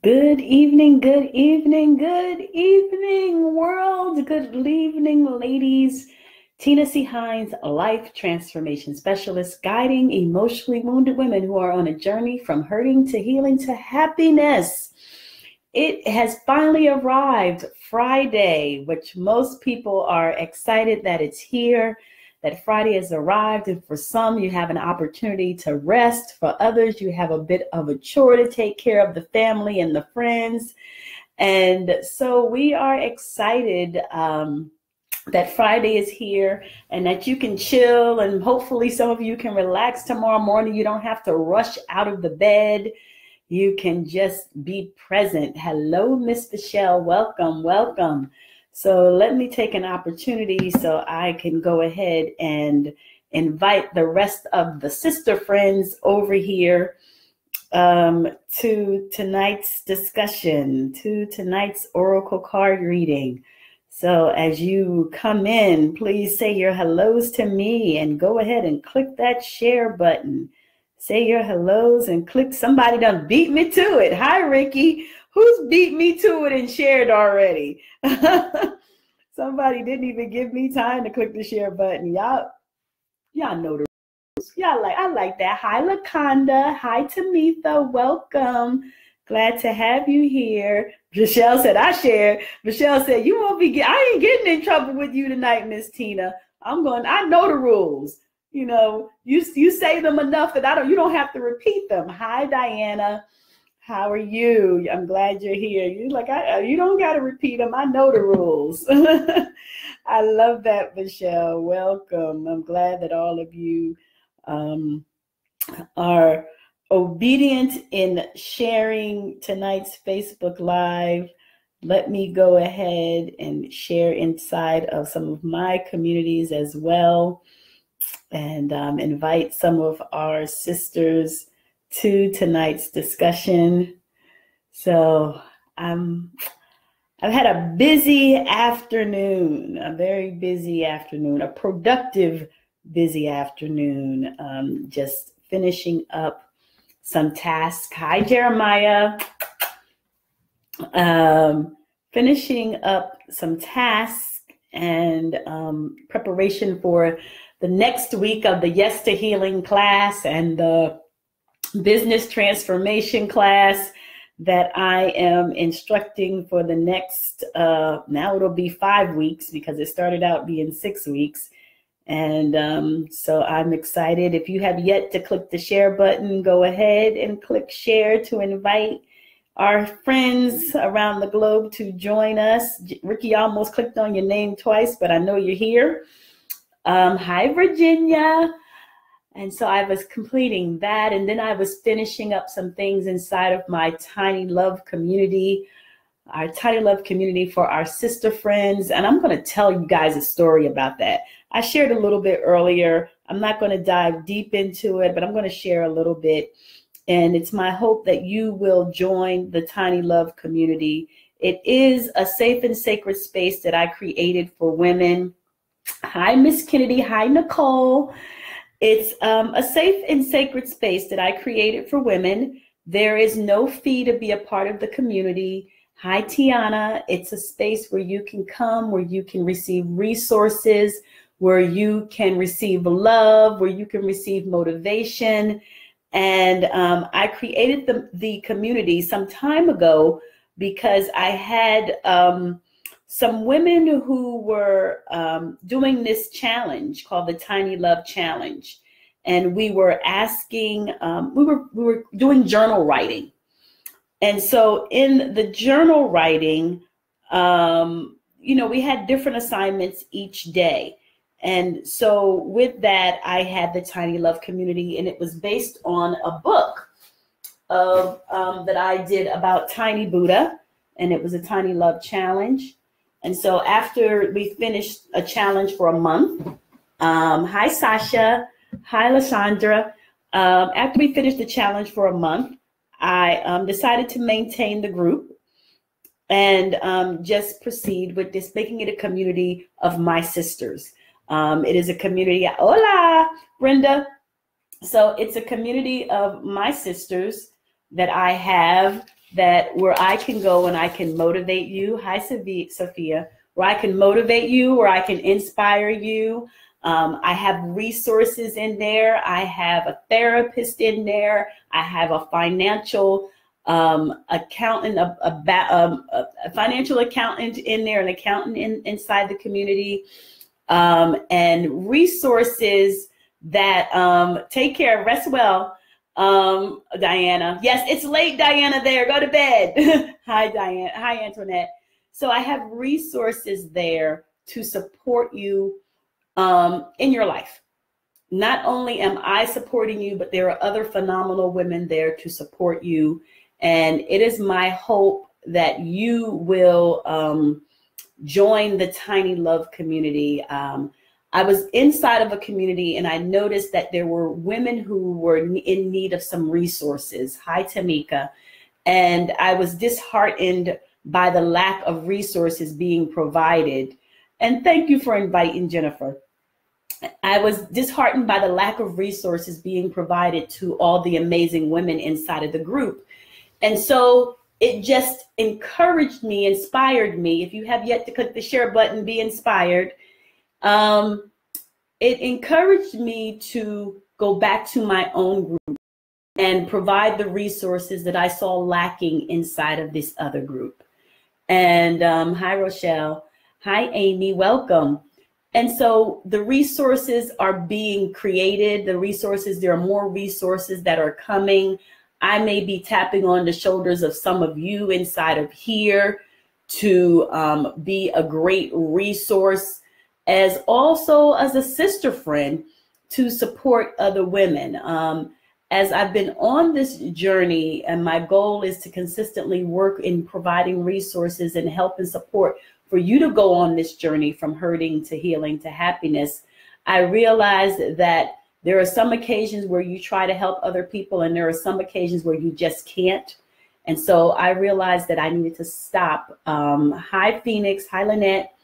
Good evening, good evening, good evening, world. Good evening, ladies. Tina C. Hines, life transformation specialist, guiding emotionally wounded women who are on a journey from hurting to healing to happiness. It has finally arrived, Friday, which most people are excited that it's here, that Friday has arrived. And for some, you have an opportunity to rest. For others, you have a bit of a chore to take care of the family and the friends. And so we are excited that Friday is here and that you can chill, and hopefully some of you can relax tomorrow morning. You don't have to rush out of the bed. You can just be present. Hello, Miss Michelle. Welcome, welcome. So let me take an opportunity so I can go ahead and invite the rest of the sister friends over here to tonight's discussion, to tonight's oracle card reading. So as you come in, please say your hellos to me and go ahead and click that share button. Say your hellos and click. Somebody done beat me to it. Hi, Ricky. Who's beat me to it and shared already? Somebody didn't even give me time to click the share button. Y'all know the rules. I like that. Hi, Lakonda. Hi, Tamitha. Welcome. Glad to have you here. Michelle said, I shared. Michelle said, you won't be, I ain't getting in trouble with you tonight, Miss Tina. I know the rules. You know, you say them enough that you don't have to repeat them. Hi, Diana. How are you? I'm glad you're here. You're like, you don't got to repeat them. I know the rules. I love that, Michelle. Welcome. I'm glad that all of you are obedient in sharing tonight's Facebook Live. Let me go ahead and share inside of some of my communities as well, and invite some of our sisters to tonight's discussion. So I've had a busy afternoon, a very busy afternoon, a productive, busy afternoon, just finishing up some tasks. Hi, Jeremiah. Finishing up some tasks and preparation for the next week of the Yes to Healing class and the business transformation class that I am instructing for the next, now it'll be 5 weeks because it started out being 6 weeks. And so I'm excited. If you have yet to click the share button, go ahead and click share to invite our friends around the globe to join us. Ricky almost clicked on your name twice, but I know you're here. Hi, Virginia. And so I was completing that, and then I was finishing up some things inside of my Tiny Love community, our Tiny Love community for our sister friends. And I'm going to tell you guys a story about that. I shared a little bit earlier. I'm not going to dive deep into it, but I'm going to share a little bit. And it's my hope that you will join the Tiny Love community. It is a safe and sacred space that I created for women. Hi, Miss Kennedy. Hi, Nicole. It's a safe and sacred space that I created for women. There is no fee to be a part of the community. Hi, Tiana. It's a space where you can come, where you can receive resources, where you can receive love, where you can receive motivation. And I created the community some time ago because I had some women who were doing this challenge called the Tiny Love Challenge. And we were asking, we were doing journal writing. And so in the journal writing, we had different assignments each day. And so with that, I had the Tiny Love community, and it was based on a book that I did about Tiny Buddha, and it was a Tiny Love Challenge. And so after we finished a challenge for a month, hi, Sasha. Hi, Lysandra. After we finished the challenge for a month, I decided to maintain the group and just proceed with this, making it a community of my sisters. It is a community. Hola, Brenda. So it's a community of my sisters that I have that where I can go and I can motivate you. Hi, Sophia. Where I can motivate you, where I can inspire you. I have resources in there. I have a therapist in there. I have a financial accountant, a financial accountant in there, an accountant inside the community, and resources that take care. Rest well, Diana. Yes, it's late, Diana. There, go to bed. Hi, Diane. Hi, Antoinette. So I have resources there to support you in your life. Not only am I supporting you, but there are other phenomenal women there to support you. And it is my hope that you will join the Tiny Love community. I was inside of a community and I noticed that there were women who were in need of some resources. Hi, Tamika. And I was disheartened by the lack of resources being provided. And thank you for inviting Jennifer. I was disheartened by the lack of resources being provided to all the amazing women inside of the group. And so it just encouraged me, inspired me. If you have yet to click the share button, be inspired. It encouraged me to go back to my own group and provide the resources that I saw lacking inside of this other group. And hi, Rochelle. Hi, Amy. Welcome. And so the resources are being created. There are more resources that are coming. I may be tapping on the shoulders of some of you inside of here to be a great resource, as also as a sister friend to support other women. As I've been on this journey, and my goal is to consistently work in providing resources and help and support for you to go on this journey from hurting to healing to happiness, I realized that there are some occasions where you try to help other people and there are some occasions where you just can't. And so I realized that I needed to stop. Hi, Phoenix. Hi, Lynette.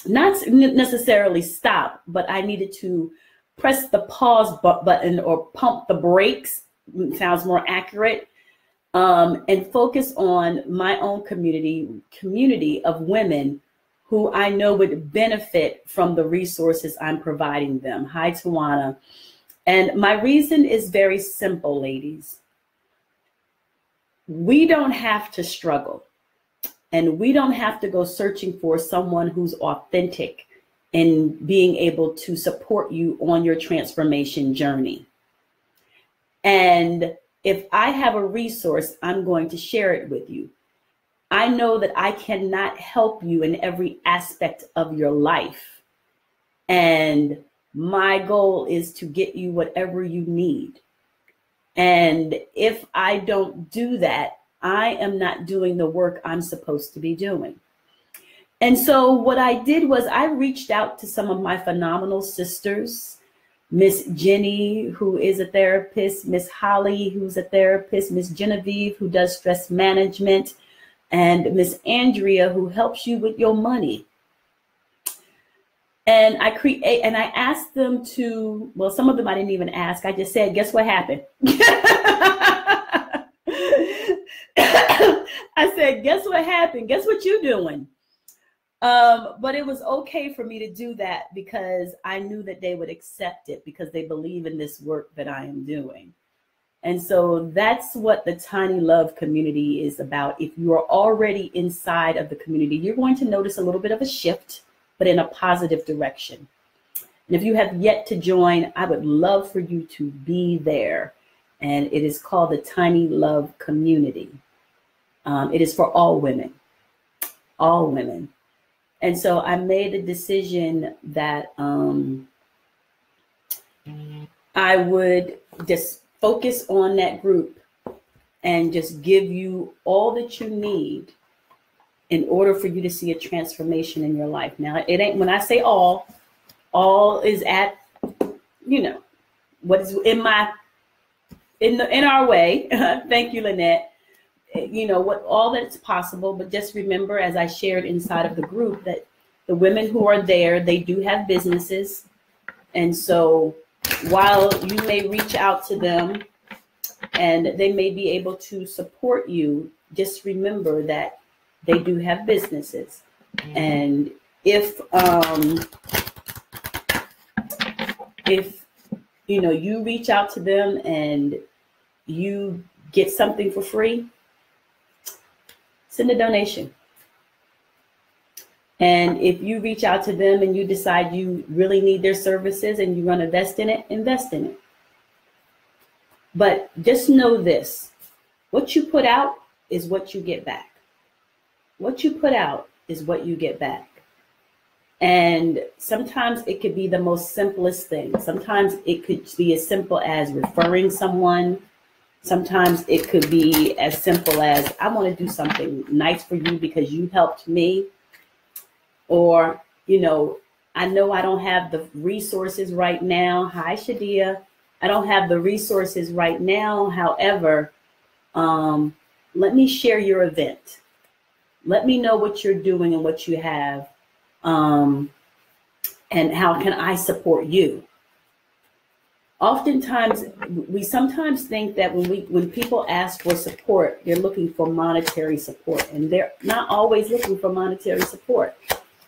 Not necessarily stop, but I needed to press the pause button or pump the brakes, sounds more accurate, and focus on my own community of women who I know would benefit from the resources I'm providing them. Hi, Tawana. And my reason is very simple, ladies. We don't have to struggle, and we don't have to go searching for someone who's authentic in being able to support you on your transformation journey. And if I have a resource, I'm going to share it with you. I know that I cannot help you in every aspect of your life. And my goal is to get you whatever you need. And if I don't do that, I am not doing the work I'm supposed to be doing. And so what I did was I reached out to some of my phenomenal sisters, Miss Jenny, who is a therapist, Miss Holly, who's a therapist, Miss Genevieve, who does stress management, and Miss Andrea, who helps you with your money. And I asked them to, well, some of them I didn't even ask. I just said, guess what happened? I said, guess what happened? Guess what you're doing? But it was okay for me to do that because I knew that they would accept it because they believe in this work that I am doing. And so that's what the Tiny Love community is about. If you are already inside of the community, you're going to notice a little bit of a shift, but in a positive direction. And if you have yet to join, I would love for you to be there. And it is called the Tiny Love community. It is for all women, all women. And so I made a decision that I would just focus on that group and just give you all that you need in order for you to see a transformation in your life. Now, it ain't, when I say all is at, you know, what is in our way. Thank you, Lynette. You know, what all that's possible, but just remember, as I shared inside of the group, that the women who are there, they do have businesses. And so while you may reach out to them and they may be able to support you. Just remember that they do have businesses. And if you reach out to them and you get something for free, send a donation. And if you reach out to them and you decide you really need their services and you're going to invest in it. But just know this, what you put out is what you get back. What you put out is what you get back. And sometimes it could be the most simplest thing. Sometimes it could be as simple as referring someone. Sometimes it could be as simple as, I want to do something nice for you because you helped me. Or, I know I don't have the resources right now. Hi, Shadia. I don't have the resources right now. However, let me share your event. Let me know what you're doing and what you have. And how can I support you? Oftentimes, we sometimes think that when people ask for support, they're looking for monetary support, and they're not always looking for monetary support.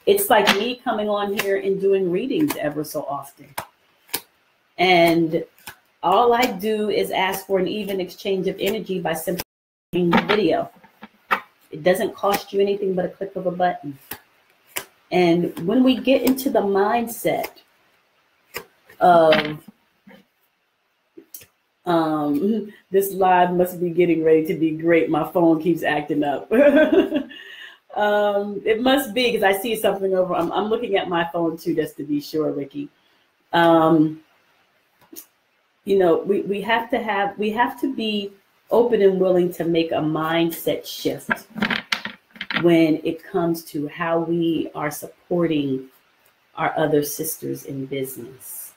It's like me coming on here and doing readings ever so often. And all I do is ask for an even exchange of energy by simply doing the video. It doesn't cost you anything but a click of a button. And when we get into the mindset of this live must be getting ready to be great. My phone keeps acting up. It must be, because I see something over. I'm looking at my phone too, just to be sure, Ricky. We have to be open and willing to make a mindset shift when it comes to how we are supporting our other sisters in business.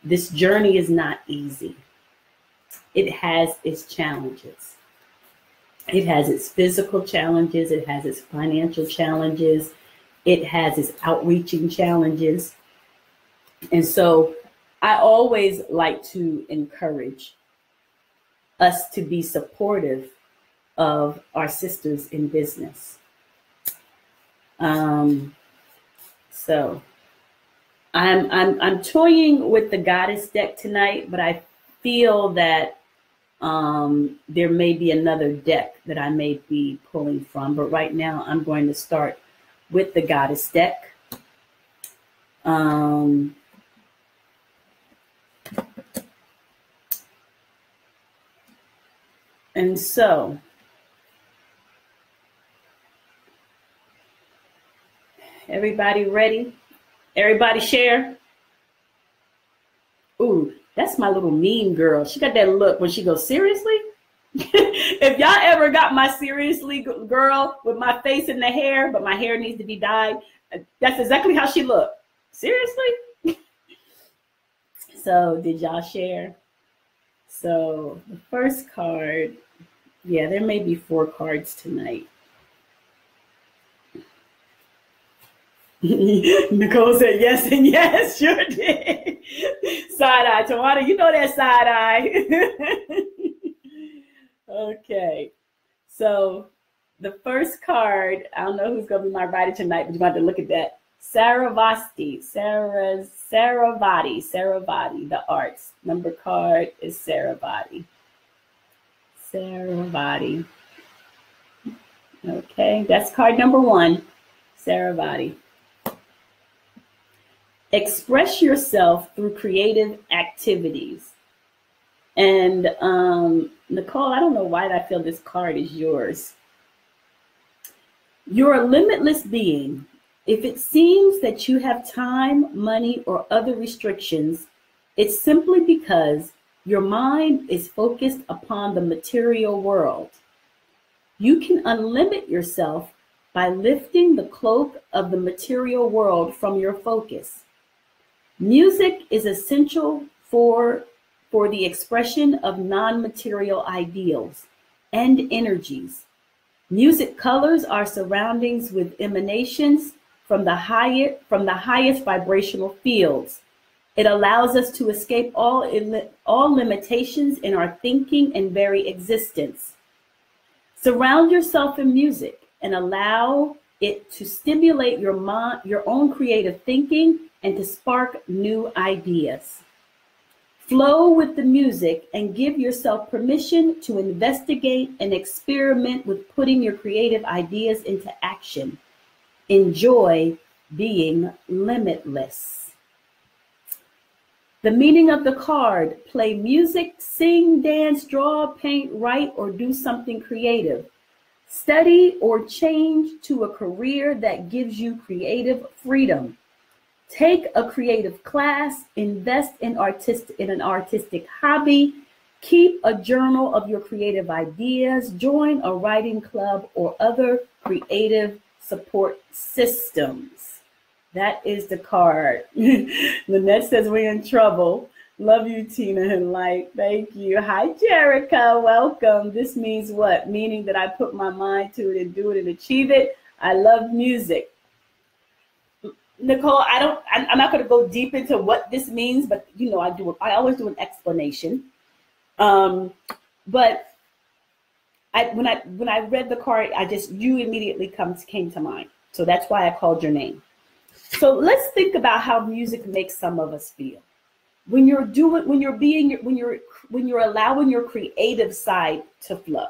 This journey is not easy. It has its challenges. It has its physical challenges. It has its financial challenges. It has its outreaching challenges. And so I always like to encourage us to be supportive of our sisters in business. So I'm toying with the Goddess deck tonight, but I feel that there may be another deck that I may be pulling from, but right now I'm going to start with the Goddess deck. And so everybody ready? Everybody share? Ooh, that's my little mean girl. She got that look when she goes, seriously? If y'all ever got my seriously girl with my face in the hair, but my hair needs to be dyed, that's exactly how she looked. Seriously? So did y'all share? So the first card, yeah, there may be 4 cards tonight. Nicole said yes and yes, sure did. Side eye, Tawana, you know that side eye. Okay, so the first card, I don't know who's going to be my writer tonight, but you want to look at that. Saravati, the arts. Number card is Saravati. Saravati. Okay, that's card number 1, Saravati. Express yourself through creative activities. And Nicole, I don't know why I feel this card is yours. You're a limitless being. If it seems that you have time, money, or other restrictions, it's simply because your mind is focused upon the material world. You can unlimit yourself by lifting the cloak of the material world from your focus. Music is essential for the expression of non-material ideals and energies. Music colors our surroundings with emanations from the highest vibrational fields. It allows us to escape all limitations in our thinking and very existence. Surround yourself in music and allow it to stimulate your mind, your own creative thinking, and to spark new ideas. Flow with the music and give yourself permission to investigate and experiment with putting your creative ideas into action. Enjoy being limitless. The meaning of the card: play music, sing, dance, draw, paint, write, or do something creative. Study or change to a career that gives you creative freedom. Take a creative class, invest in an artistic hobby, keep a journal of your creative ideas, join a writing club or other creative support systems. That is the card. Lynette says we're in trouble. Love you, Tina and Light. Thank you. Hi, Jerica. Welcome. This means what? Meaning that I put my mind to it and do it and achieve it. I love music. Nicole, I'm not going to go deep into what this means, but I always do an explanation. But when I read the card, you immediately came to mind. So that's why I called your name. So let's think about how music makes some of us feel. When you're allowing your creative side to flow.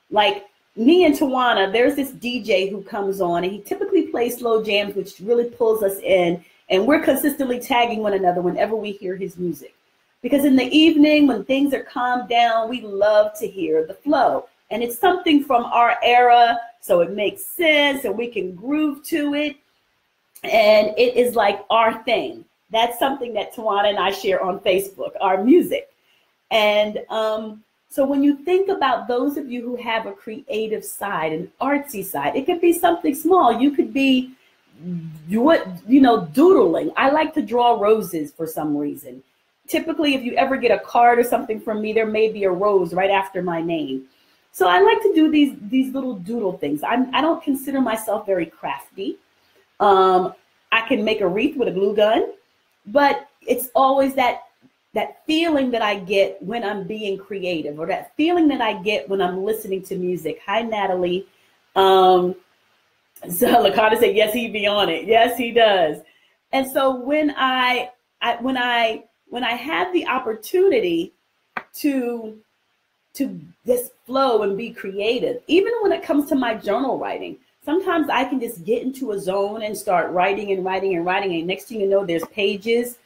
Like me and Tawana, there's this DJ who comes on and he typically plays slow jams, which really pulls us in. And we're consistently tagging one another whenever we hear his music. Because in the evening, when things are calmed down, we love to hear the flow. And it's something from our era, so it makes sense and we can groove to it. And it is like our thing. That's something that Tawana and I share on Facebook, our music. And so when you think about those of you who have a creative side, an artsy side, it could be something small. You could be, doodling. I like to draw roses for some reason. Typically, if you ever get a card or something from me, there may be a rose right after my name. So I like to do these little doodle things. I don't consider myself very crafty. I can make a wreath with a glue gun, but it's always that feeling that I get when I'm being creative, or that feeling that I get when I'm listening to music. Hi, Natalie. So Lakana said, yes, he be on it. Yes, he does. And so when I have the opportunity to just flow and be creative, even when it comes to my journal writing, sometimes I can just get into a zone and start writing and writing and writing. And next thing you know, there's pages.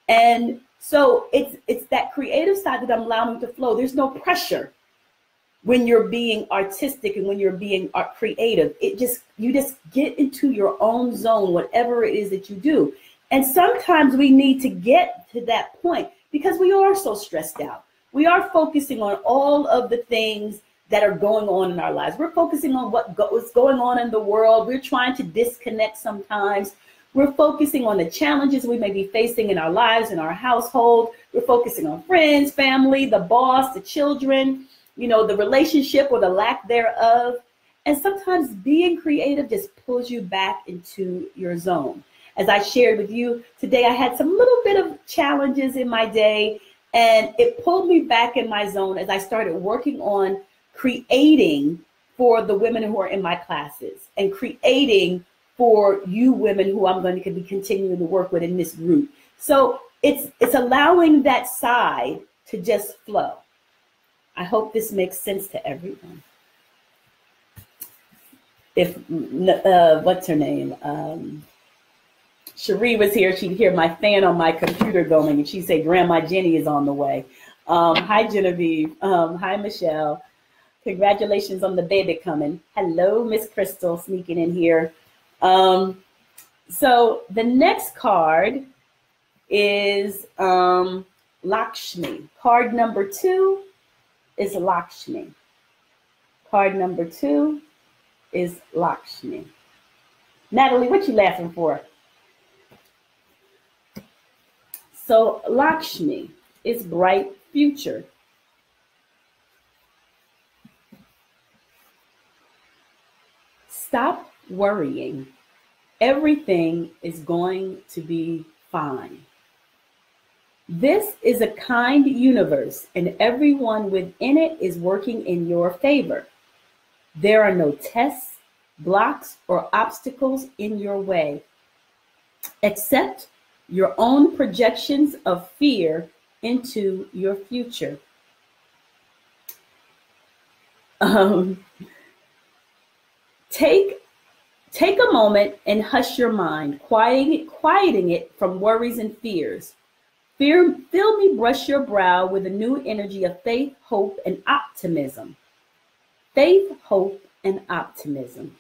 And so it's that creative side that I'm allowing to flow. There's no pressure when you're being artistic and when you're being creative. You just get into your own zone, whatever it is that you do. And sometimes we need to get to that point because we are so stressed out. We are focusing on all of the things that are going on in our lives. We're focusing on what's going on in the world. We're trying to disconnect sometimes. We're focusing on the challenges we may be facing in our lives, in our household. We're focusing on friends, family, the boss, the children, the relationship or the lack thereof. And sometimes being creative just pulls you back into your zone. As I shared with you today, I had some little bit of challenges in my day, and it pulled me back in my zone as I started working on creating for the women who are in my classes and creating for you women who I'm going to be continuing to work with in this group. So it's allowing that side to just flow. I hope this makes sense to everyone. If what's her name? Cherie was here, she'd hear my fan on my computer going, and she'd say, Grandma Jenny is on the way. Hi, Genevieve. Hi, Michelle. Congratulations on the baby coming. Hello, Miss Crystal, sneaking in here. So the next card is Lakshmi. Card number 2 is Lakshmi. Card number 2 is Lakshmi. Natalie, what you laughing for? So Lakshmi is bright future. Stop worrying. Everything is going to be fine. This is a kind universe, and everyone within it is working in your favor. There are no tests, blocks, or obstacles in your way, except your own projections of fear into your future. Take a moment and hush your mind, quieting it from worries and fears. Feel me brush your brow with a new energy of faith, hope, and optimism. Faith, hope, and optimism.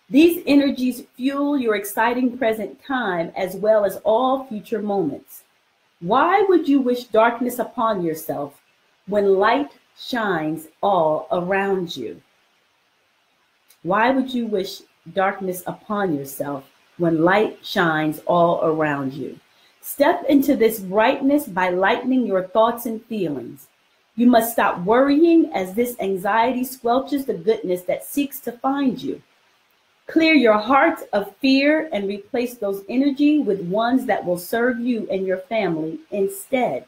These energies fuel your exciting present time as well as all future moments. Why would you wish darkness upon yourself when light shines all around you? Why would you wish darkness upon yourself when light shines all around you? Step into this brightness by lightening your thoughts and feelings. You must stop worrying as this anxiety squelches the goodness that seeks to find you. Clear your heart of fear and replace those energy with ones that will serve you and your family instead.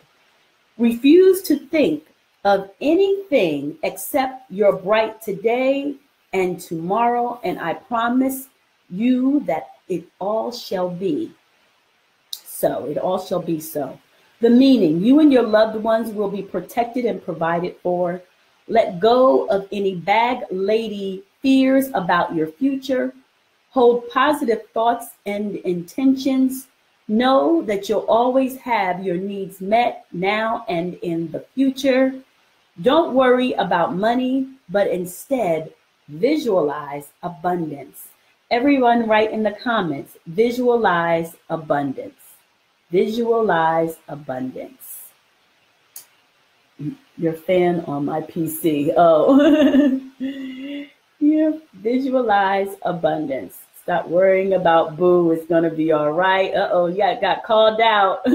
Refuse to think of anything except your bright today and tomorrow, and I promise you that it all shall be so. It all shall be so. The meaning: you and your loved ones will be protected and provided for. Let go of any bag lady fears about your future. Hold positive thoughts and intentions. Know that you'll always have your needs met now and in the future. Don't worry about money, but instead visualize abundance. Everyone write in the comments, visualize abundance. Visualize abundance. You're a fan on my PC. Oh, yeah. Visualize abundance. Stop worrying about boo. It's going to be all right. Uh-oh, yeah, got called out.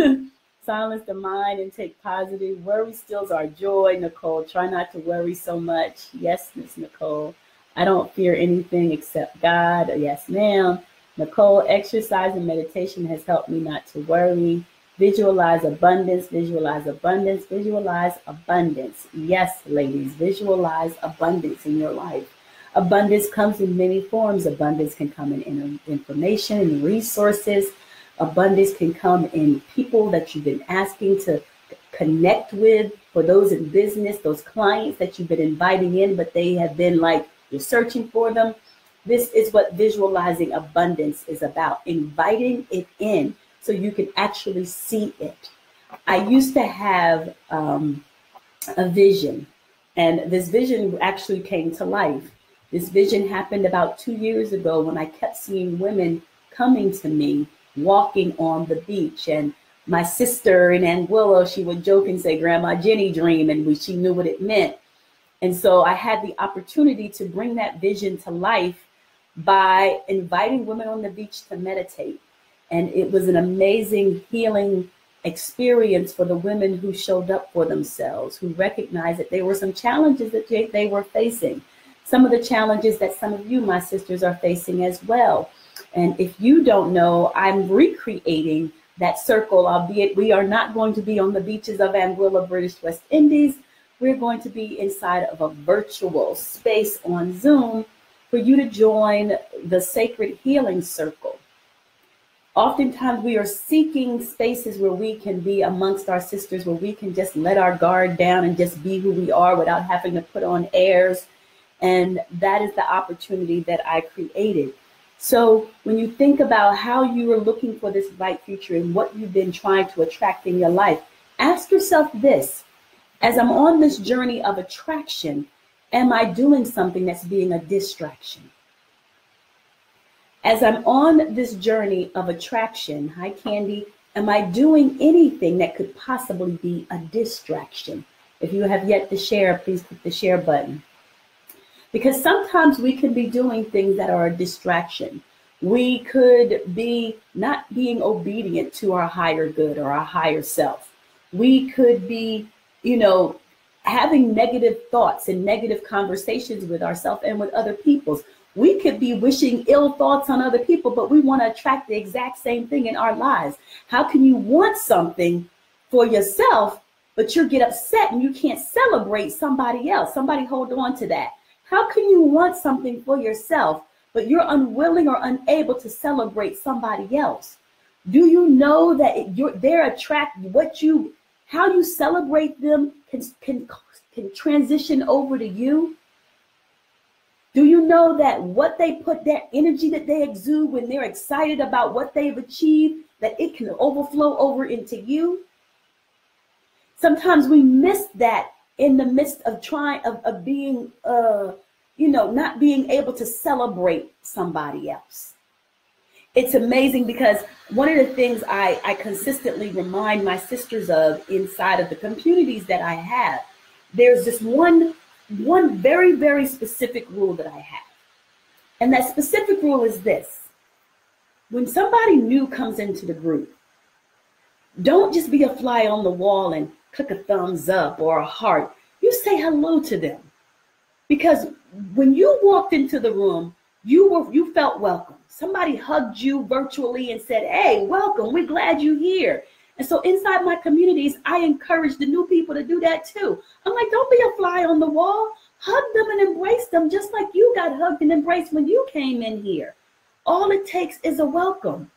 Silence the mind and take positive. Worry steals our joy, Nicole. Try not to worry so much. Yes, Miss Nicole. I don't fear anything except God. Yes, ma'am. Nicole, exercise and meditation has helped me not to worry. Visualize abundance, visualize abundance, visualize abundance. Yes, ladies, visualize abundance in your life. Abundance comes in many forms. Abundance can come in information and resources. Abundance can come in people that you've been asking to connect with. For those in business, those clients that you've been inviting in, but they have been like, you're searching for them. This is what visualizing abundance is about, inviting it in so you can actually see it. I used to have a vision, and this vision actually came to life. This vision happened about 2 years ago when I kept seeing women coming to me, walking on the beach. And my sister in Anguilla, she would joke and say, Grandma Jenny dream, and she knew what it meant. And so I had the opportunity to bring that vision to life by inviting women on the beach to meditate. And it was an amazing healing experience for the women who showed up for themselves, who recognized that there were some challenges that they were facing. Some of the challenges that some of you, my sisters, are facing as well. And if you don't know, I'm recreating that circle, albeit we are not going to be on the beaches of Anguilla, British West Indies. We're going to be inside of a virtual space on Zoom for you to join the Sacred Healing Circle. Oftentimes we are seeking spaces where we can be amongst our sisters, where we can just let our guard down and just be who we are without having to put on airs. And that is the opportunity that I created. So when you think about how you are looking for this bright future and what you've been trying to attract in your life, ask yourself this: as I'm on this journey of attraction, am I doing something that's being a distraction? As I'm on this journey of attraction, hi Candy, am I doing anything that could possibly be a distraction? If you have yet to share, please click the share button. Because sometimes we could be doing things that are a distraction. We could be not being obedient to our higher good or our higher self. We could be, having negative thoughts and negative conversations with ourselves and with other people. We could be wishing ill thoughts on other people, but we want to attract the exact same thing in our lives. How can you want something for yourself, but you get upset and you can't celebrate somebody else. Somebody hold on to that. How can you want something for yourself, but you're unwilling or unable to celebrate somebody else? Do you know that they're attracted, how you celebrate them can transition over to you? Do you know that what they put, that energy that they exude when they're excited about what they've achieved, that it can overflow over into you? Sometimes we miss that in the midst of of being, not being able to celebrate somebody else. It's amazing because one of the things I consistently remind my sisters of inside of the communities that I have, there's this one very, very specific rule that I have. And that specific rule is this: when somebody new comes into the group, don't just be a fly on the wall and click a thumbs up or a heart. You say hello to them. Because when you walked into the room, you felt welcome. Somebody hugged you virtually and said, "Hey, welcome. We're glad you're here." And so inside my communities, I encourage the new people to do that too. I'm like, don't be a fly on the wall. Hug them and embrace them just like you got hugged and embraced when you came in here. All it takes is a welcome.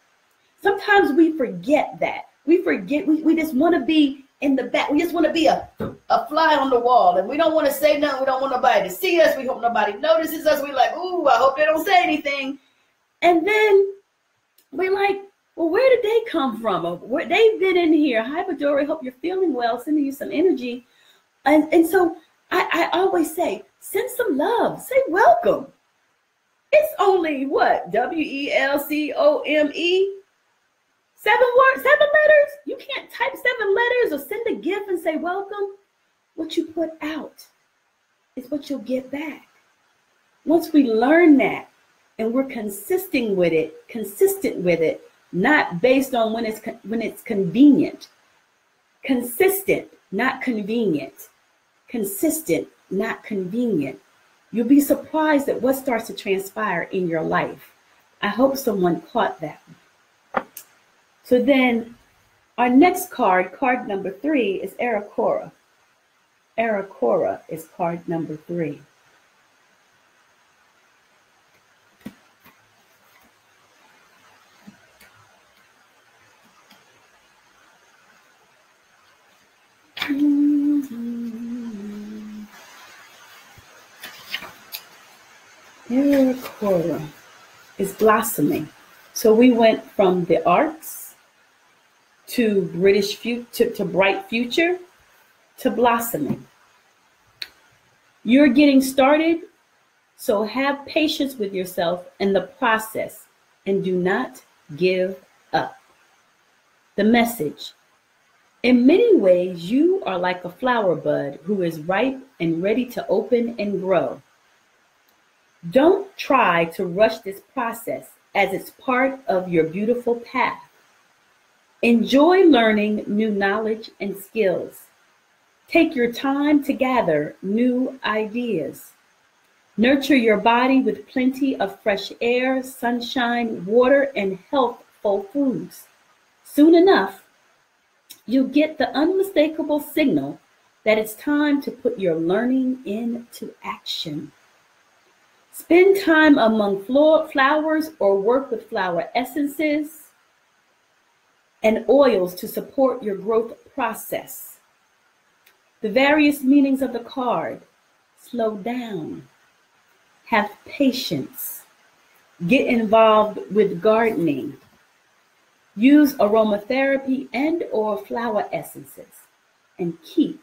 Sometimes we forget that. We forget, we just want to be in the back. We just want to be a fly on the wall, and we don't want to say nothing. We don't want nobody to see us. We hope nobody notices us. We're like, ooh, I hope they don't say anything. And then we're like, well, where did they come from? Or they've been in here. Hi, Badori, hope you're feeling well. Sending you some energy. And so I always say, send some love. Say welcome. It's only what? WELCOME? 7 words, 7 letters? You can't type 7 letters or send a gift and say welcome. What you put out is what you'll get back. Once we learn that and we're consistent with it, not based on when it's convenient. Consistent, not convenient. Consistent, not convenient. You'll be surprised at what starts to transpire in your life. I hope someone caught that. So then our next card number 3, is Arakora. Arakora is card number 3. Arakora is blossoming. So we went from the arts to bright future to blossoming. You're getting started, so have patience with yourself and the process, and do not give up. The message: in many ways, you are like a flower bud who is ripe and ready to open and grow. Don't try to rush this process, as it's part of your beautiful path. Enjoy learning new knowledge and skills. Take your time to gather new ideas. Nurture your body with plenty of fresh air, sunshine, water, and healthful foods. Soon enough, you'll get the unmistakable signal that it's time to put your learning into action. Spend time among flowers or work with flower essences and oils to support your growth process. The various meanings of the card: slow down, have patience, get involved with gardening, use aromatherapy and or flower essences, and keep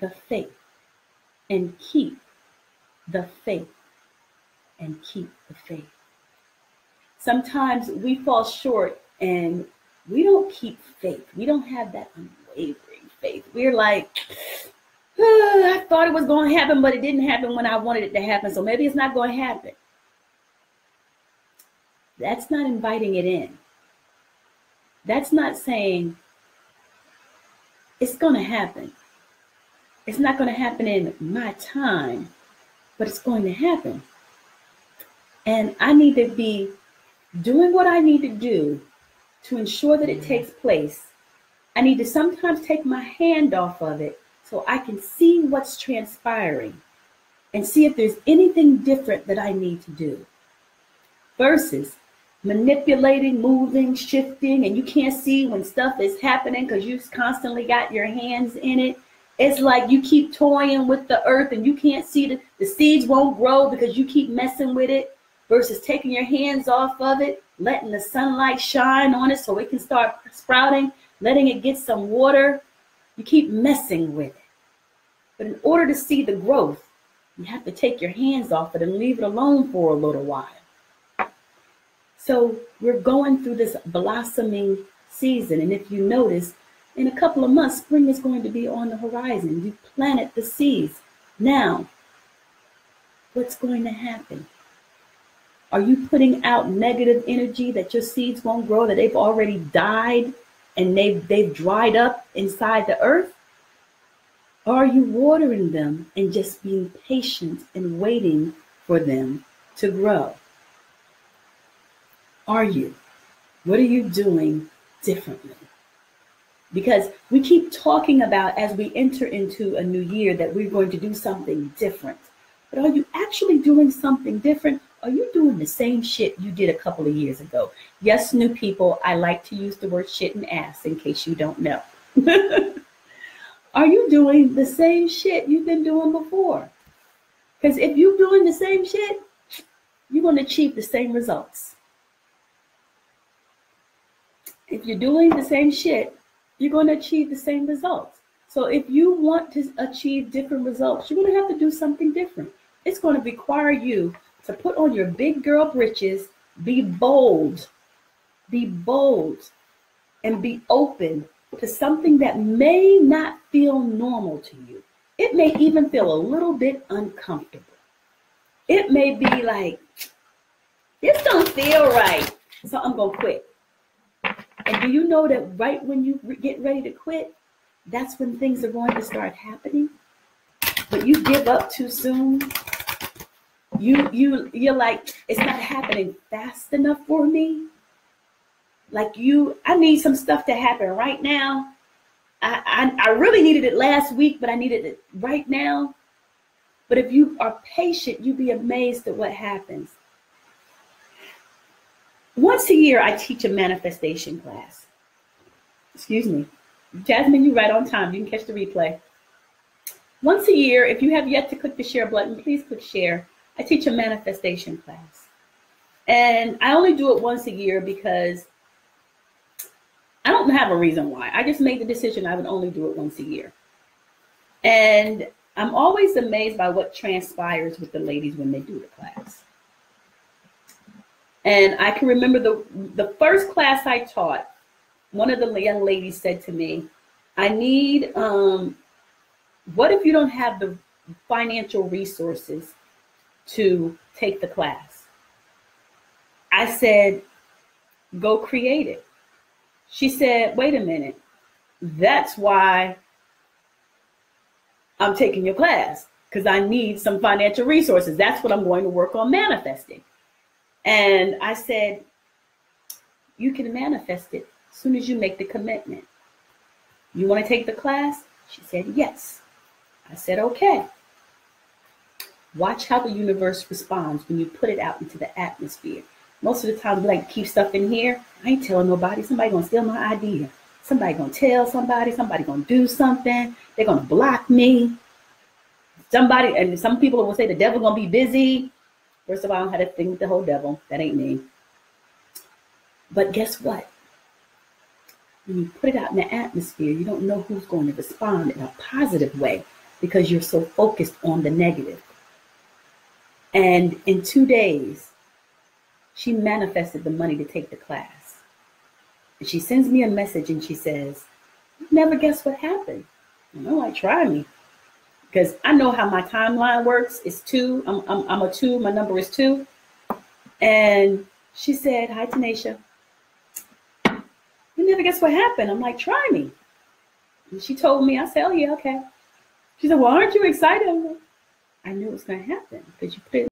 the faith, and keep the faith, and keep the faith. Sometimes we fall short and we don't keep faith. We don't have that unwavering faith. We're like, I thought it was going to happen, but it didn't happen when I wanted it to happen, so maybe it's not going to happen. That's not inviting it in. That's not saying it's going to happen. It's not going to happen in my time, but it's going to happen. And I need to be doing what I need to do to ensure that it takes place I need to sometimes take my hand off of it so I can see what's transpiring and see if there's anything different that I need to do. Versus manipulating, moving, shifting, and you can't see when stuff is happening because you've constantly got your hands in it. It's like you keep toying with the earth and you can't see the seeds won't grow because you keep messing with it, versus taking your hands off of it, letting the sunlight shine on it so it can start sprouting, letting it get some water. You keep messing with it. But in order to see the growth, you have to take your hands off it and leave it alone for a little while. So we're going through this blossoming season. And if you notice, in a couple of months, spring is going to be on the horizon. You planted the seeds. Now, what's going to happen? Are you putting out negative energy that your seeds won't grow, that they've already died and they've dried up inside the earth? Or are you watering them and just being patient and waiting for them to grow? Are you? What are you doing differently? Because we keep talking about, as we enter into a new year, that we're going to do something different. But are you actually doing something different? Are you doing the same shit you did a couple of years ago? Yes, new people, I like to use the word shit and ass in case you don't know. Are you doing the same shit you've been doing before? Because if you're doing the same shit, you're going to achieve the same results. If you're doing the same shit, you're going to achieve the same results. So if you want to achieve different results, you're going to have to do something different. It's going to require you to put on your big girl britches, be bold, and be open to something that may not feel normal to you. It may even feel a little bit uncomfortable. It may be like, this don't feel right, so I'm going to quit. And do you know that right when you get ready to quit, that's when things are going to start happening? But you give up too soon. You're like, it's not happening fast enough for me. Like I need some stuff to happen right now. I really needed it last week, but I needed it right now. But if you are patient, you'd be amazed at what happens. Once a year, I teach a manifestation class. Excuse me. Jasmine, you're right on time. You can catch the replay. Once a year, if you have yet to click the share button, please click share. I teach a manifestation class. And I only do it once a year because I don't have a reason why. I just made the decision I would only do it once a year. And I'm always amazed by what transpires with the ladies when they do the class. And I can remember the first class I taught, one of the young ladies said to me, I need, what if you don't have the financial resources to take the class? I said, go create it. She said, wait a minute, that's why I'm taking your class, because I need some financial resources. That's what I'm going to work on manifesting. And I said, you can manifest it as soon as you make the commitment. You want to take the class? She said, yes. I said, okay. Watch how the universe responds when you put it out into the atmosphere. Most of the time, we like to keep stuff in here. I ain't telling nobody. Somebody going to steal my idea. Somebody going to tell somebody. Somebody going to do something. They're going to block me. Somebody, and some people will say the devil going to be busy. First of all, I don't have a thing with the whole devil. That ain't me. But guess what? When you put it out in the atmosphere, you don't know who's going to respond in a positive way because you're so focused on the negative. And in 2 days, she manifested the money to take the class. And she sends me a message and she says, you never guess what happened. No, like, try me. Because I know how my timeline works. It's 2. I'm a 2. My number is 2. And she said, hi, Tanisha. You never guess what happened. I'm like, try me. And she told me, I said, oh, yeah, okay. She said, well, aren't you excited? I knew it was going to happen because you put it